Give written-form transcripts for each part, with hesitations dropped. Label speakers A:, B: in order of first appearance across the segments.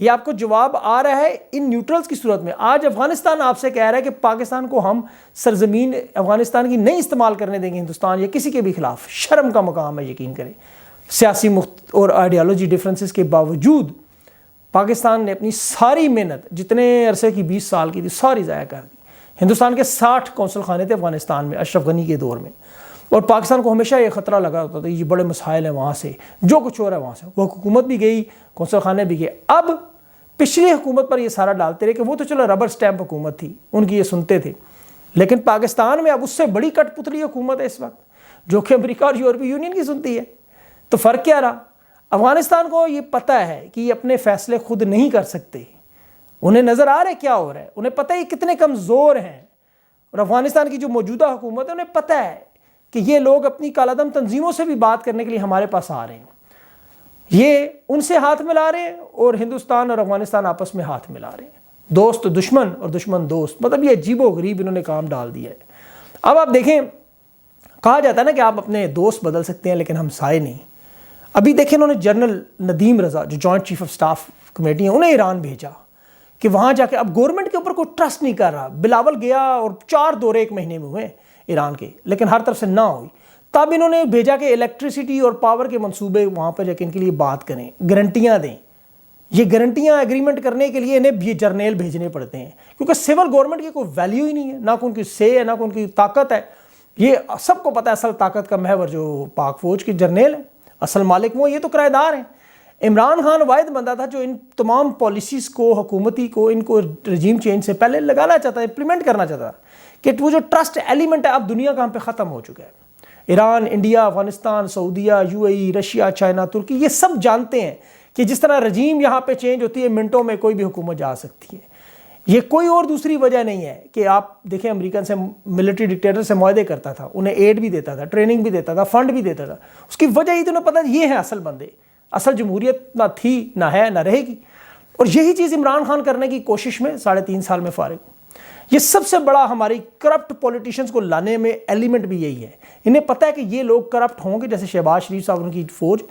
A: یہ آپ کو جواب آ رہا ہے ان نیوٹرلز کی صورت میں. آج افغانستان آپ سے کہہ رہا ہے کہ پاکستان کو ہم سرزمین افغانستان کی نہیں استعمال کرنے دیں گے ہندوستان یا کسی کے بھی خلاف. شرم کا مقام ہے, یقین کریں. سیاسی اور آئیڈیالوجی ڈفرینسز کے باوجود پاکستان نے اپنی ساری محنت جتنے عرصے کی 20 سال کی تھی ساری ضائع کر دی. ہندوستان کے 60 قونصل خانے تھے افغانستان میں اشرف غنی کے دور میں, اور پاکستان کو ہمیشہ یہ خطرہ لگا ہوتا تھا یہ بڑے مسائل ہیں وہاں سے, جو کچھ ہو رہا ہے وہاں سے. وہ حکومت بھی گئی, قونصل خانے بھی گئے. اب پچھلی حکومت پر یہ سارا ڈالتے رہے کہ وہ تو چلو ربر سٹیمپ حکومت تھی, ان کی یہ سنتے تھے. لیکن پاکستان میں اب اس سے بڑی کٹ پتلی حکومت ہے اس وقت, جو کہ امریکہ اور یورپی یونین کی سنتی ہے. تو فرق کیا رہا؟ افغانستان کو یہ پتہ ہے کہ یہ اپنے فیصلے خود نہیں کر سکتے. انہیں نظر آ رہا ہے کیا ہو رہا ہے, انہیں پتہ ہے یہ کتنے کمزور ہیں. اور افغانستان کی جو موجودہ حکومت ہے انہیں پتہ ہے کہ یہ لوگ اپنی کالعدم تنظیموں سے بھی بات کرنے کے لیے ہمارے پاس آ رہے ہیں. یہ ان سے ہاتھ ملا رہے ہیں اور ہندوستان اور افغانستان آپس میں ہاتھ ملا رہے ہیں. دوست دشمن اور دشمن دوست, مطلب یہ عجیب و غریب انہوں نے کام ڈال دیا ہے. اب آپ دیکھیں, کہا جاتا ہے نا کہ آپ اپنے دوست بدل سکتے ہیں لیکن ہمسائے نہیں. ابھی دیکھیں انہوں نے جنرل ندیم رضا جو joint chief of staff committee ہیں انہیں ایران بھیجا کہ وہاں جا کے اب گورنمنٹ کے اوپر کوئی ٹرسٹ نہیں کر رہا. بلاول گیا اور 4 دورے ایک مہینے میں ہوئے ایران کے, لیکن ہر طرف سے نہ ہوئی. تب انہوں نے بھیجا کہ الیکٹریسٹی اور پاور کے منصوبے وہاں پہ جا کے ان کے لیے بات کریں, گارنٹیاں دیں. یہ گارنٹیاں ایگریمنٹ کرنے کے لیے انہیں یہ جرنیل بھیجنے پڑتے ہیں, کیونکہ سول گورنمنٹ کی کوئی ویلیو ہی نہیں ہے, نہ ان کی سے ہے نہ ان کی طاقت ہے. یہ سب کو پتہ ہے اصل طاقت کا محور جو پاک فوج کے جرنیل ہیں, اصل مالک وہ, یہ تو کرایہ دار ہیں. عمران خان واحد بندہ تھا جو ان تمام پالیسیز کو, حکومتی کو, ان کو رجیم چینج سے پہلے لگانا چاہتا ہے, امپلیمنٹ کرنا چاہتا ہے. کہ وہ جو ٹرسٹ ایلیمنٹ ہے اب دنیا کا ہم پہ ختم ہو چکا ہے. ایران, انڈیا, افغانستان, سعودیہ, UAE, رشیا, چائنا, ترکی, یہ سب جانتے ہیں کہ جس طرح رجیم یہاں پہ چینج ہوتی ہے منٹوں میں کوئی بھی حکومت جا سکتی ہے. یہ کوئی اور دوسری وجہ نہیں ہے کہ آپ دیکھیں امریکن سے ملٹری ڈکٹیٹر سے معاہدے کرتا تھا, انہیں ایڈ بھی دیتا تھا, ٹریننگ بھی دیتا تھا, فنڈ بھی دیتا تھا. اس کی وجہ یہ تو انہیں پتہ یہ ہے اصل بندے, اصل جمہوریت نہ تھی نہ ہے نہ رہے گی. اور یہی چیز عمران خان کرنے کی کوشش میں 3.5 سال میں فارغ. یہ سب سے بڑا ہماری کرپٹ پولیٹیشنز کو لانے میں ایلیمنٹ بھی یہی ہے. انہیں پتہ ہے کہ یہ لوگ کرپٹ ہوں گے, جیسے شہباز شریف صاحب ان کی فوج,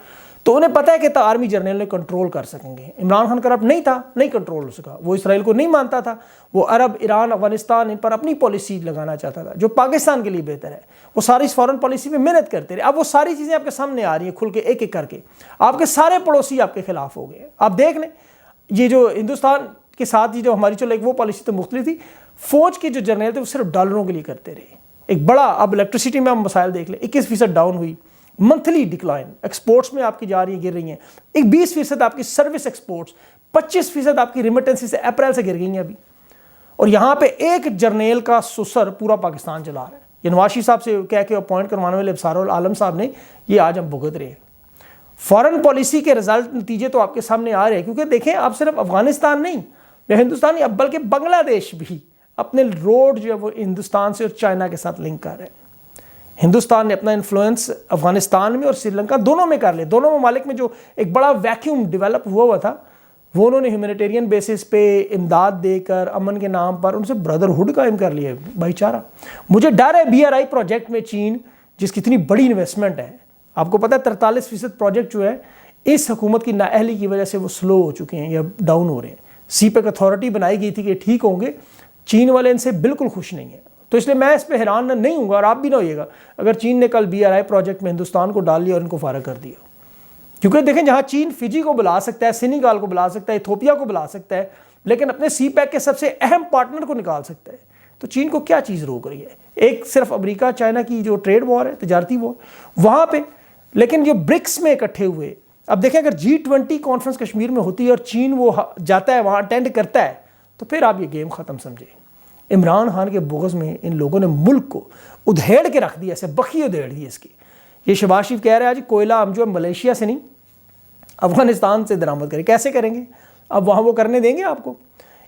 A: تو انہیں پتہ ہے کہ آرمی جرنیل نے کنٹرول کر سکیں گے. عمران خان کرپٹ نہیں تھا, نہیں کنٹرول ہو سکا. وہ اسرائیل کو نہیں مانتا تھا, وہ عرب, ایران, افغانستان ان پر اپنی پالیسی لگانا چاہتا تھا جو پاکستان کے لیے بہتر ہے. وہ ساری اس فورن پالیسی پہ محنت کرتے رہے. اب وہ ساری چیزیں آپ کے سامنے آ رہی ہیں کھل کے, ایک ایک کر کے. آپ کے سارے پڑوسی آپ کے خلاف ہو گئے. آپ دیکھ لیں, یہ جو ہندوستان کے ساتھ یہ جو ہماری چلو ایک وہ پالیسی تو مختلف تھی, فوج کے جو جرنیل تھے وہ صرف ڈالروں کے لیے کرتے رہے. ایک بڑا, اب الیکٹریسٹی میں ہم مسائل دیکھ لیں, 21% ڈاؤن ہوئی, منتھلی ڈکلائن, ایکسپورٹس میں آپ کی جا رہی ہیں, گر رہی ہیں. 20% آپ کی سروس ایکسپورٹس, 25% آپ کی ریمیٹنسی سے اپریل سے گر گئی ہیں ابھی. اور یہاں پہ ایک جرنیل کا سسر پورا پاکستان چلا رہا ہے. یہ نواز شریف صاحب سے کہہ کے اپوائنٹ کروانے والے ابصار العالم صاحب نے, یہ آج ہم بھگت رہے ہیں. فارن پالیسی کے رزلٹ, نتیجے تو آپ کے سامنے آ رہے ہیں. کیونکہ دیکھیں آپ صرف افغانستان نہیں یا ہندوستان نہیں, اب بلکہ بنگلہ دیش بھی اپنے روڈ جو ہے وہ ہندوستان سے اور چائنا کے ساتھ لنک کر رہے ہیں. ہندوستان نے اپنا انفلوئنس افغانستان میں اور سری لنکا دونوں میں کر لے. دونوں ممالک میں جو ایک بڑا ویکیوم ڈیولپ ہوا تھا, وہ انہوں نے ہیومینیٹیرین بیسس پہ امداد دے کر امن کے نام پر ان سے بردرہڈ قائم کر لیا, بھائی چارہ. مجھے ڈر ہے BRI پروجیکٹ میں چین, جس کی اتنی بڑی انویسٹمنٹ ہے, آپ کو پتہ ہے 43% پروجیکٹ جو ہے اس حکومت کی نااہلی کی وجہ سے وہ سلو ہو چکے ہیں یا ڈاؤن ہو رہے ہیں. CPEC اتھارٹی بنائی گئی تھی کہ ٹھیک ہوں گے, چین والے ان سے بالکل خوش نہیں ہیں. تو اس لیے میں اس پہ حیران نہیں ہوں گا, اور آپ بھی نہ ہوئیے گا اگر چین نے کل BRI پروجیکٹ میں ہندوستان کو ڈال لیا اور ان کو فارغ کر دیا. کیونکہ دیکھیں جہاں چین فجی کو بلا سکتا ہے, سینیگال کو بلا سکتا ہے, ایتھوپیا کو بلا سکتا ہے, لیکن اپنے CPEC کے سب سے اہم پارٹنر کو نکال سکتا ہے, تو چین کو کیا چیز روک رہی ہے؟ ایک صرف امریکہ چائنا کی جو ٹریڈ وار ہے, تجارتی وار وہاں پہ. لیکن جو برکس میں اکٹھے ہوئے, اب دیکھیں اگر G20 کانفرنس کشمیر میں ہوتی ہے اور چین وہ جاتا ہے وہاں اٹینڈ کرتا ہے, تو پھر آپ یہ گیم ختم سمجھیں. عمران خان کے بغض میں ان لوگوں نے ملک کو ادھیڑ کے رکھ دیا, ایسے بخی ادھیڑ دی اس کی. یہ شہباز شریف کہہ رہے ہیں جی کوئلہ ہم جو ملیشیا سے نہیں افغانستان سے درآمد کریں. کیسے کریں گے؟ اب وہاں وہ کرنے دیں گے آپ کو؟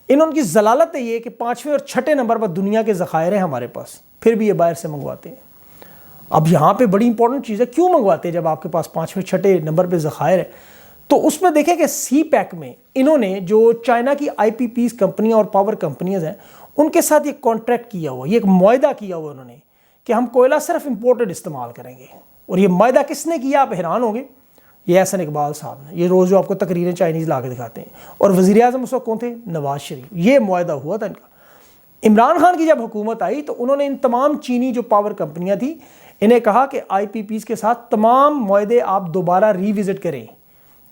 A: ان کی ضلالت ہے یہ کہ 5ویں اور 6ٹھے نمبر پر دنیا کے ذخائر ہیں ہمارے پاس, پھر بھی یہ باہر سے منگواتے ہیں. اب یہاں پہ بڑی امپورٹنٹ چیز ہے, کیوں منگواتے ہیں جب آپ کے پاس 5ویں 6ٹھے نمبر پہ ذخائر ہے؟ تو اس میں دیکھیں کہ CPEC میں انہوں نے جو چائنا کی IPPs کمپنیاں اور پاور کمپنیز ہیں ان کے ساتھ یہ کانٹریکٹ کیا ہوا, یہ ایک معاہدہ کیا ہوا انہوں نے کہ ہم کوئلہ صرف امپورٹڈ استعمال کریں گے. اور یہ معاہدہ کس نے کیا؟ آپ حیران ہوں گے. یہ احسن اقبال صاحب نے، یہ روز جو آپ کو تقریریں چائنیز لا کے دکھاتے ہیں. اور وزیر اعظم اس وقت کون تھے؟ نواز شریف. یہ معاہدہ ہوا تھا ان کا. عمران خان کی جب حکومت آئی تو انہوں نے ان تمام چینی جو پاور کمپنیاں تھیں انہیں کہا کہ آئی پی پیز کے ساتھ تمام معاہدے آپ دوبارہ ری وزٹ کریں.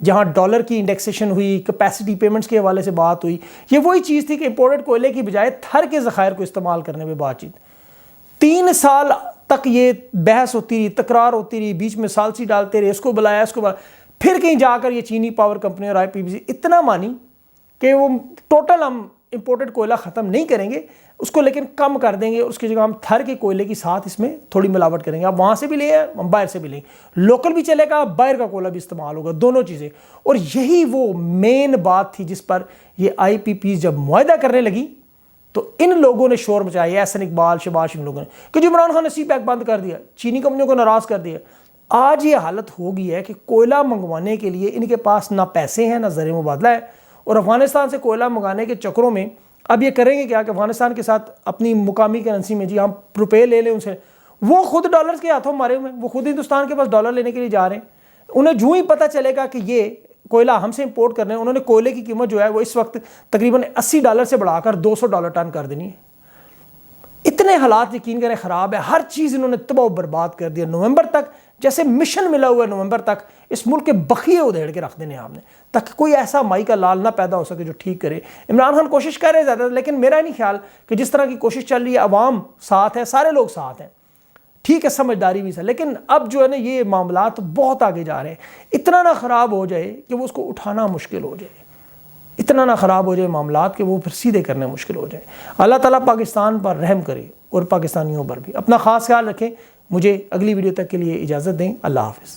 A: جہاں ڈالر کی انڈیکسیشن ہوئی، کیپیسٹی پیمنٹس کے حوالے سے بات ہوئی، یہ وہی چیز تھی کہ امپورٹڈ کوئلے کی بجائے تھر کے ذخائر کو استعمال کرنے میں بات چیت. 3 سال تک یہ بحث ہوتی رہی، تکرار ہوتی رہی، بیچ میں سالسی ڈالتے رہے، اس کو بلایا اس کو بلایا. پھر کہیں جا کر یہ چینی پاور کمپنی اور آئی پی پی سی اتنا مانی کہ وہ ٹوٹل ہم امپورٹڈ کوئلہ ختم نہیں کریں گے اس کو، لیکن کم کر دیں گے. اس کی جگہ ہم تھر کے کوئلے کے ساتھ اس میں تھوڑی ملاوٹ کریں گے. آپ وہاں سے بھی لیں ہم باہر سے بھی لیں، لوکل بھی چلے گا، باہر کا کوئلہ بھی استعمال ہوگا، دونوں چیزیں. اور یہی وہ مین بات تھی جس پر یہ آئی پی پیز جب معاہدہ کرنے لگی تو ان لوگوں نے شور مچایا، احسن اقبال، شہباز شریف لوگوں نے، کہ جو عمران خان نے سی پیک بند کر دیا، چینی کمپنیوں کو ناراض کر دیا. آج یہ حالت ہو گئی ہے کہ کوئلہ منگوانے کے لیے ان کے پاس نہ پیسے ہیں نہ زر مبادلہ ہے. اور افغانستان سے کوئلہ منگانے کے چکروں میں اب یہ کریں گے کیا کہ افغانستان کے ساتھ اپنی مقامی کرنسی میں جی ہم روپے لے لیں ان سے، وہ خود ڈالرز کے ہاتھوں مارے ہوئے ہیں، وہ خود ہندوستان کے پاس ڈالر لینے کے لیے جا رہے ہیں. انہیں جو ہی پتہ چلے گا کہ یہ کوئلہ ہم سے امپورٹ کرنے ہیں، انہوں نے کوئلے کی قیمت جو ہے وہ اس وقت تقریباً $80 سے بڑھا کر $200 ٹن کر دینی ہے. اتنے حالات یقین کریں خراب ہے، ہر چیز انہوں نے تباہ و برباد کر دیا. نومبر تک جیسے مشن ملا ہوا ہے، نومبر تک اس ملک کے بخیے ادھیڑ کے رکھ دینے آپ نے، تاکہ کوئی ایسا مائی کا لال نہ پیدا ہو سکے جو ٹھیک کرے. عمران خان کوشش کر رہے زیادہ، لیکن میرا نہیں خیال کہ جس طرح کی کوشش چل رہی ہے، عوام ساتھ ہے، سارے لوگ ساتھ ہیں، ٹھیک ہے، سمجھداری بھی ہے، لیکن اب جو ہے نا یہ معاملات بہت آگے جا رہے ہیں. اتنا نہ خراب ہو جائے کہ وہ اس کو اٹھانا مشکل ہو جائے، اتنا نہ خراب ہو جائے معاملات کہ وہ پھر سیدھے کرنے مشکل ہو جائے. اللہ تعالیٰ پاکستان پر رحم کرے اور پاکستانیوں پر بھی. اپنا خاص خیال رکھیں. مجھے اگلی ویڈیو تک کے لیے اجازت دیں. اللہ حافظ.